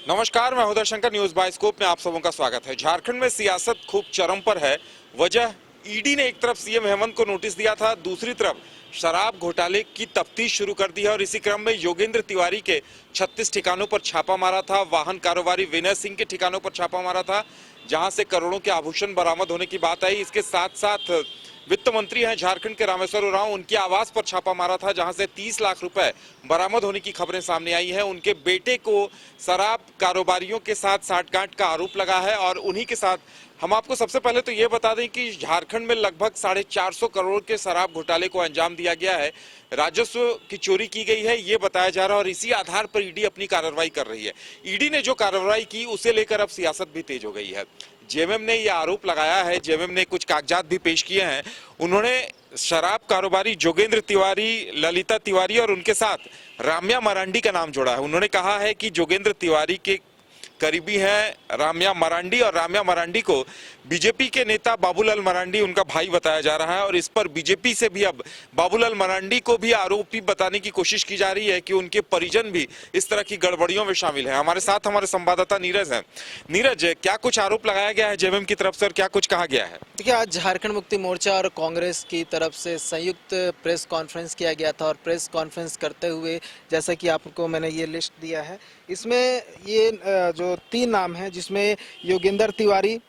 नमस्कार, मैं हृदय शंकर। न्यूज बाइस्कोप में आप सबों का स्वागत है। झारखंड में सियासत खूब चरम पर है। वजह ईडी ने एक तरफ सीएम हेमंत को नोटिस दिया था, दूसरी तरफ शराब घोटाले की तफ्तीश शुरू कर दी है और इसी क्रम में योगेंद्र तिवारी के 36 ठिकानों पर छापा मारा था। वाहन कारोबारी विनय सिंह के ठिकानों पर छापा मारा था, जहां से करोड़ों के आभूषण बरामद होने की बात आई। इसके साथ साथ वित्त मंत्री हैं झारखंड के रामेश्वर उरांव, उनके आवास पर छापा मारा था, जहां से 30 लाख रुपए बरामद होने की खबरें सामने आई हैं। उनके बेटे को शराब कारोबारियों के साथ साठगांठ का आरोप लगा है और उन्हीं के साथ हम आपको सबसे पहले तो ये बता दें कि झारखंड में लगभग 450 करोड़ के शराब घोटाले को अंजाम दिया गया है। राजस्व की चोरी की गई है, ये बताया जा रहा है और इसी आधार पर ईडी अपनी कार्रवाई कर रही है। ईडी ने जो कार्रवाई की उसे लेकर अब सियासत भी तेज हो गई है। जेएमएम ने यह आरोप लगाया है, जेएमएम ने कुछ कागजात भी पेश किए हैं। उन्होंने शराब कारोबारी जोगेंद्र तिवारी, ललिता तिवारी और उनके साथ राम्या मरांडी का नाम जोड़ा है। उन्होंने कहा है कि जोगेंद्र तिवारी के करीबी हैं राम्या मरांडी और राम्या मरांडी को बीजेपी के नेता बाबूलाल मरांडी उनका भाई बताया जा रहा है और इस पर बीजेपी से भी अब बाबूलाल मरांडी को भी आरोपी बताने की कोशिश की जा रही है कि उनके परिजन भी इस तरह की गड़बड़ियों में शामिल हैं। हमारे साथ हमारे संवाददाता नीरज हैं। नीरज, क्या कुछ आरोप लगाया गया है जेएमएम की तरफ से और क्या कुछ कहा गया है? देखिए, आज झारखंड मुक्ति मोर्चा और कांग्रेस की तरफ से संयुक्त प्रेस कॉन्फ्रेंस किया गया था और प्रेस कॉन्फ्रेंस करते हुए जैसा कि आपको मैंने ये लिस्ट दिया है, इसमें ये जो 3 नाम हैं, जिसमें योगेंद्र तिवारी,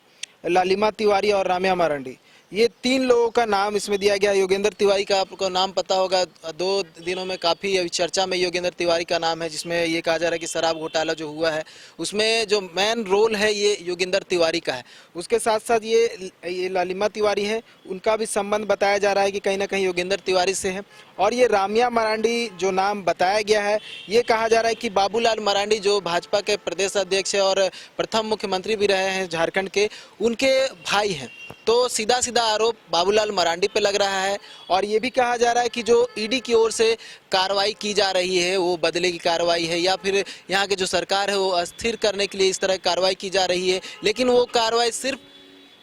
लालिमा तिवारी और राम्या मरांडी, ये 3 लोगों का नाम इसमें दिया गया। योगेंद्र तिवारी का आपको नाम पता होगा, 2 दिनों में काफ़ी अभी चर्चा में योगेंद्र तिवारी का नाम है, जिसमें ये कहा जा रहा है कि शराब घोटाला जो हुआ है उसमें जो मेन रोल है ये योगेंद्र तिवारी का है। उसके साथ साथ ये लालिमा तिवारी है, उनका भी संबंध बताया जा रहा है कि कहीं ना कहीं योगेंद्र तिवारी से है। और ये राम्या मरांडी जो नाम बताया गया है, ये कहा जा रहा है कि बाबूलाल मरांडी जो भाजपा के प्रदेश अध्यक्ष है और प्रथम मुख्यमंत्री भी रहे हैं झारखंड के, उनके भाई हैं। तो सीधा सीधा आरोप बाबूलाल मरांडी पे लग रहा है। और ये भी कहा जा रहा है कि जो ईडी की ओर से कार्रवाई की जा रही है वो बदले की कार्रवाई है या फिर यहाँ के जो सरकार है वो अस्थिर करने के लिए इस तरह कार्रवाई की जा रही है, लेकिन वो कार्रवाई सिर्फ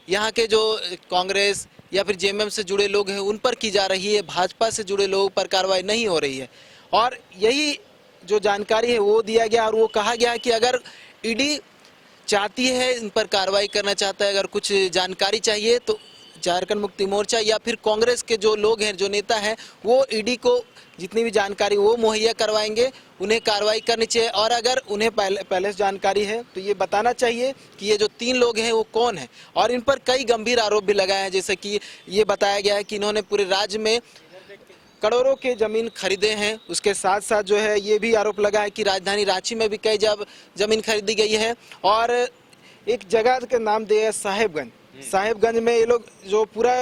यहाँ के जो कांग्रेस या फिर जेएमएम से जुड़े लोग हैं उन पर की जा रही है, भाजपा से जुड़े लोगों पर कार्रवाई नहीं हो रही है। और यही जो जानकारी है वो दिया गया और वो कहा गया है कि अगर ईडी चाहती है, इन पर कार्रवाई करना चाहता है, अगर कुछ जानकारी चाहिए तो झारखंड मुक्ति मोर्चा या फिर कांग्रेस के जो लोग हैं, जो नेता हैं, वो ईडी को जितनी भी जानकारी वो मुहैया करवाएंगे, उन्हें कार्रवाई करनी चाहिए। और अगर उन्हें पहले से जानकारी है तो ये बताना चाहिए कि ये जो 3 लोग हैं वो कौन है। और इन पर कई गंभीर आरोप भी लगाए हैं, जैसे कि ये बताया गया है कि इन्होंने पूरे राज्य में करोड़ों के जमीन खरीदे हैं। उसके साथ साथ जो है ये भी आरोप लगा है कि राजधानी रांची में भी कई जमीन खरीदी गई है। और एक जगह का नाम दिया है साहेबगंज में ये लोग जो पूरा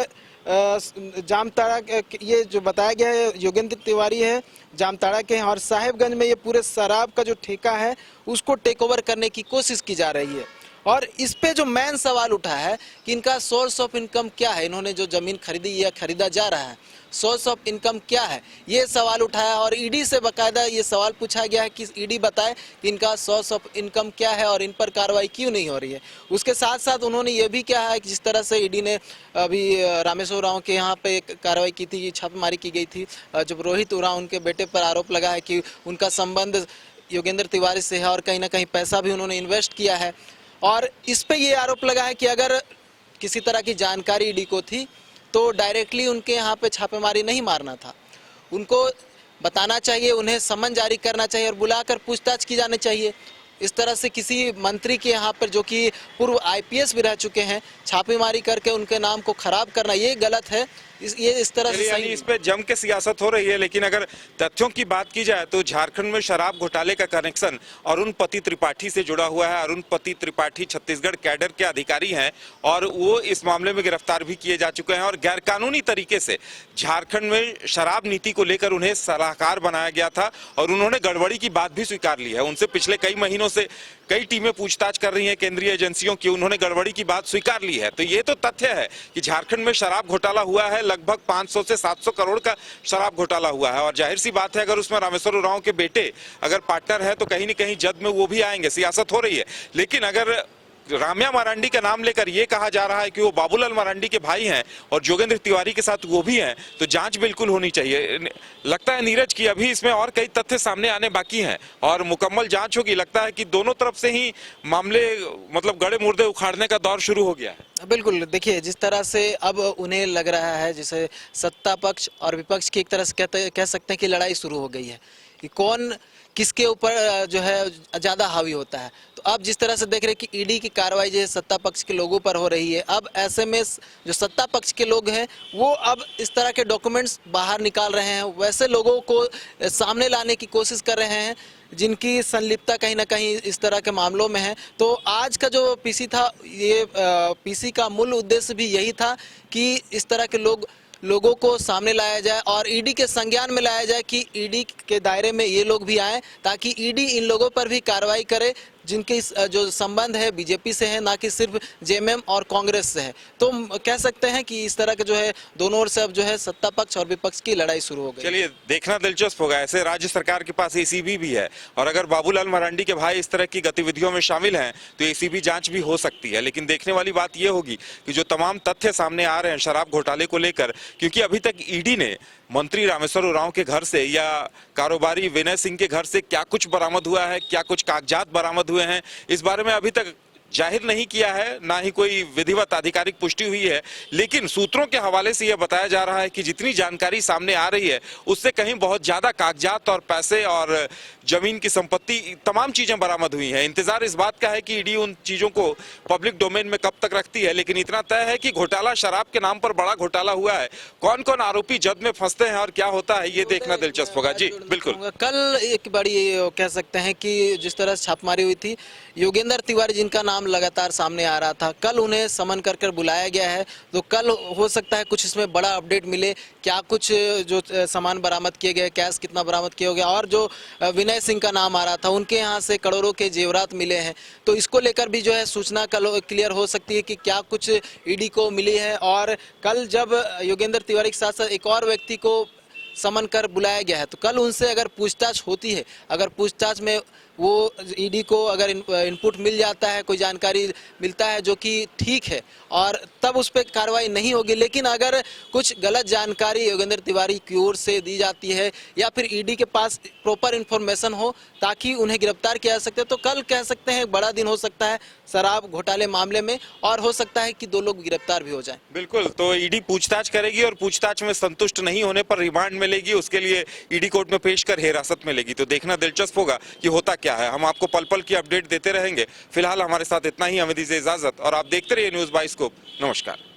जामताड़ा, ये जो बताया गया है योगेंद्र तिवारी है जामताड़ा के हैं और साहेबगंज में ये पूरे शराब का जो ठेका है उसको टेक ओवर करने की कोशिश की जा रही है। और इस पे जो मेन सवाल उठा है कि इनका सोर्स ऑफ इनकम क्या है, इन्होंने जो जमीन खरीदी या खरीदा जा रहा है, सोर्स ऑफ इनकम क्या है, ये सवाल उठाया। और ईडी से बाकायदा ये सवाल पूछा गया है कि ईडी बताए कि इनका सोर्स ऑफ इनकम क्या है और इन पर कार्रवाई क्यों नहीं हो रही है। उसके साथ साथ उन्होंने ये भी कहा है कि जिस तरह से ईडी ने अभी रामेश्वर उरांव के यहाँ पे कार्रवाई की थी, छापेमारी की गई थी, जब रोहित उरांव उनके बेटे पर आरोप लगा है कि उनका संबंध योगेंद्र तिवारी से है और कहीं ना कहीं पैसा भी उन्होंने इन्वेस्ट किया है। और इस पे ये आरोप लगा है कि अगर किसी तरह की जानकारी ईडी को थी तो डायरेक्टली उनके यहाँ पे छापेमारी नहीं मारना था, उनको बताना चाहिए, उन्हें समन जारी करना चाहिए और बुलाकर पूछताछ की जानी चाहिए। इस तरह से किसी मंत्री के यहाँ पर जो कि पूर्व आईपीएस भी रह चुके हैं, छापेमारी करके उनके नाम को खराब करना ये गलत है। ये इस तरह से यानी इस पे जम के सियासत हो रही है। लेकिन अगर तथ्यों की बात की जाए तो झारखंड में शराब घोटाले का कनेक्शन अरुण पति त्रिपाठी से जुड़ा हुआ है। अरुण पति त्रिपाठी छत्तीसगढ़ कैडर के अधिकारी हैं और वो इस मामले में गिरफ्तार भी किए जा चुके हैं और गैरकानूनी तरीके से झारखंड में शराब नीति को लेकर उन्हें सलाहकार बनाया गया था और उन्होंने गड़बड़ी की बात भी स्वीकार ली है। उनसे पिछले कई महीनों से कई टीमें पूछताछ कर रही हैं केंद्रीय एजेंसियों की, उन्होंने गड़बड़ी की बात स्वीकार ली है। तो ये तो तथ्य है कि झारखंड में शराब घोटाला हुआ है, लगभग 500 से 700 करोड़ का शराब घोटाला हुआ है। और जाहिर सी बात है अगर उसमें रामेश्वर उरांव के बेटे अगर पार्टनर है तो कहीं न कहीं जद में वो भी आएंगे, सियासत हो रही है। लेकिन अगर राम्या मारांडी का नाम लेकर ये कहा जा रहा है कि वो बाबूलाल मरांडी के भाई हैं और जोगेंद्र तिवारी के साथ वो भी हैं, तो जांच बिल्कुल होनी चाहिए। लगता है नीरज कि अभी इसमें और कई तथ्य सामने आने बाकी हैं और मुकम्मल जांच होगी। लगता है कि दोनों तरफ से ही मामले मतलब गड़े मुर्दे उखाड़ने का दौर शुरू हो गया है। बिल्कुल, देखिए जिस तरह से अब उन्हें लग रहा है जैसे सत्ता पक्ष और विपक्ष की एक तरह से कह सकते हैं कि लड़ाई शुरू हो गई है कि कौन किसके ऊपर जो है ज़्यादा हावी होता है। तो अब जिस तरह से देख रहे हैं कि ईडी की कार्रवाई जो है सत्ता पक्ष के लोगों पर हो रही है, अब ऐसे में जो सत्ता पक्ष के लोग हैं वो अब इस तरह के डॉक्यूमेंट्स बाहर निकाल रहे हैं, वैसे लोगों को सामने लाने की कोशिश कर रहे हैं जिनकी संलिप्तता कहीं ना कहीं इस तरह के मामलों में है। तो आज का जो पीसी था, ये पीसी का मूल उद्देश्य भी यही था कि इस तरह के लोगों को सामने लाया जाए और ईडी के संज्ञान में लाया जाए कि ईडी के दायरे में ये लोग भी आए, ताकि ईडी इन लोगों पर भी कार्रवाई करे जिनके जो संबंध है बीजेपी से है, ना कि सिर्फ जेएमएम और कांग्रेस से है। तो कह सकते हैं कि इस तरह के जो है दोनों ओर से अब जो है सत्ता पक्ष और विपक्ष की लड़ाई शुरू हो गई। चलिए देखना दिलचस्प होगा। ऐसे राज्य सरकार के पास एसीबी भी है और अगर बाबूलाल मरांडी के भाई इस तरह की गतिविधियों में शामिल हैं तो एसीबी जांच भी हो सकती है। लेकिन देखने वाली बात यह होगी कि जो तमाम तथ्य सामने आ रहे हैं शराब घोटाले को लेकर, क्योंकि अभी तक ईडी ने मंत्री रामेश्वर उरांव के घर से या कारोबारी विनय सिंह के घर से क्या कुछ बरामद हुआ है, क्या कुछ कागजात बरामद हुए हैं, इस बारे में अभी तक जाहिर नहीं किया है, ना ही कोई विधिवत आधिकारिक पुष्टि हुई है। लेकिन सूत्रों के हवाले से यह बताया जा रहा है कि जितनी जानकारी सामने आ रही है उससे कहीं बहुत ज्यादा कागजात और पैसे और जमीन की संपत्ति तमाम चीजें बरामद हुई हैं। इंतजार इस बात का है कि ईडी उन चीजों को पब्लिक डोमेन में कब तक रखती है। लेकिन इतना तय है कि घोटाला शराब के नाम पर बड़ा घोटाला हुआ है। कौन कौन आरोपी जद में फंसते हैं और क्या होता है ये देखना दिलचस्प होगा। जी बिल्कुल। कल एक बड़ी कह सकते हैं कि जिस तरह से छापेमारी हुई थी, योगेंद्र तिवारी जिनका नाम लगातार सामने आ रहा था, कल उन्हें समन कर बुलाया गया है। तो कल हो सकता है कुछ इसमें बड़ा अपडेट मिले, क्या कुछ जो सामान बरामद किए गए, कैश कितना बरामद किया गया, और जो विनय सिंह का नाम आ रहा था उनके यहाँ से करोड़ों के जेवरात मिले हैं। तो इसको लेकर भी जो है सूचना कल क्लियर हो सकती है कि क्या कुछ ईडी को मिली है। और कल जब योगेंद्र तिवारी के साथ साथ एक और व्यक्ति को समन कर बुलाया गया है, तो कल उनसे अगर पूछताछ होती है, अगर पूछताछ में वो ईडी को अगर इनपुट मिल जाता है, कोई जानकारी मिलता है जो कि ठीक है, और तब उस पर कार्रवाई नहीं होगी। लेकिन अगर कुछ गलत जानकारी योगेंद्र तिवारी की ओर से दी जाती है या फिर ईडी के पास प्रॉपर इन्फॉर्मेशन हो ताकि उन्हें गिरफ्तार किया जा सके, तो कल कह सकते हैं बड़ा दिन हो सकता है शराब घोटाले मामले में, और हो सकता है कि 2 लोग गिरफ्तार भी हो जाएं। बिल्कुल। तो ईडी पूछताछ करेगी और पूछताछ में संतुष्ट नहीं होने पर रिमांड में लेगी, उसके लिए ईडी कोर्ट में पेश कर हिरासत में लेगी। तो देखना दिलचस्प होगा कि होता क्या है। हम आपको पल पल की अपडेट देते रहेंगे। फिलहाल हमारे साथ इतना ही। हमें दीजिए इजाजत और आप देखते रहिए न्यूज़ बाइस्कोप। नमस्कार।